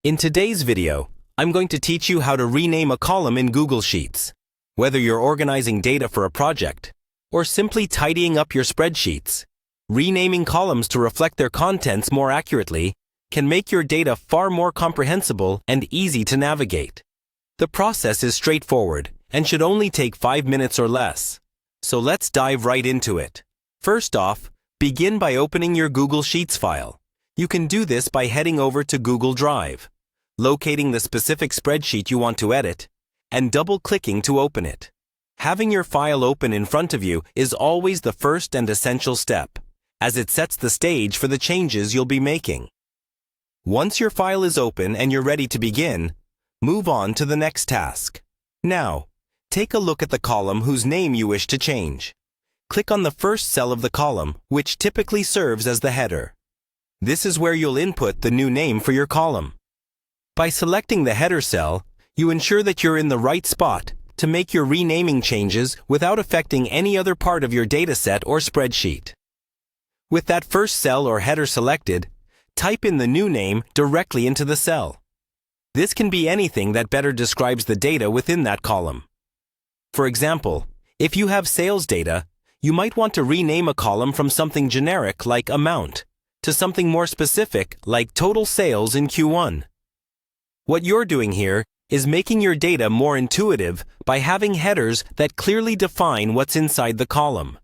In today's video, I'm going to teach you how to rename a column in Google Sheets. Whether you're organizing data for a project or simply tidying up your spreadsheets, renaming columns to reflect their contents more accurately can make your data far more comprehensible and easy to navigate. The process is straightforward and should only take 5 minutes or less. So let's dive right into it. First off, begin by opening your Google Sheets file. You can do this by heading over to Google Drive, locating the specific spreadsheet you want to edit, and double-clicking to open it. Having your file open in front of you is always the first and essential step, as it sets the stage for the changes you'll be making. Once your file is open and you're ready to begin, move on to the next task. Now, take a look at the column whose name you wish to change. Click on the first cell of the column, which typically serves as the header. This is where you'll input the new name for your column. By selecting the header cell, you ensure that you're in the right spot to make your renaming changes without affecting any other part of your dataset or spreadsheet. With that first cell or header selected, type in the new name directly into the cell. This can be anything that better describes the data within that column. For example, if you have sales data, you might want to rename a column from something generic like amount to something more specific like total sales in Q1. What you're doing here is making your data more intuitive by having headers that clearly define what's inside the column.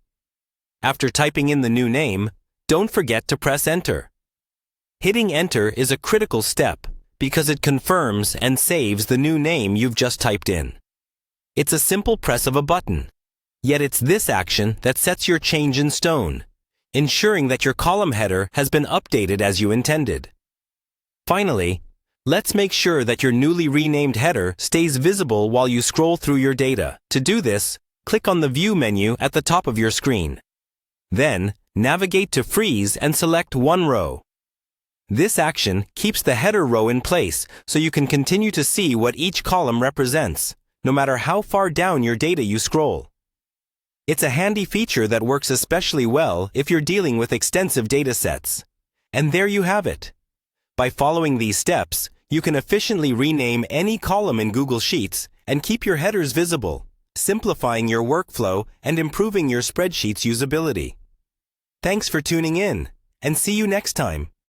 After typing in the new name, don't forget to press Enter. Hitting Enter is a critical step because it confirms and saves the new name you've just typed in. It's a simple press of a button, yet it's this action that sets your change in stone, ensuring that your column header has been updated as you intended. Finally, let's make sure that your newly renamed header stays visible while you scroll through your data. To do this, click on the View menu at the top of your screen. Then, navigate to Freeze and select one row. This action keeps the header row in place so you can continue to see what each column represents, no matter how far down your data you scroll. It's a handy feature that works especially well if you're dealing with extensive data sets. And there you have it. By following these steps, you can efficiently rename any column in Google Sheets and keep your headers visible, simplifying your workflow and improving your spreadsheet's usability. Thanks for tuning in, and see you next time.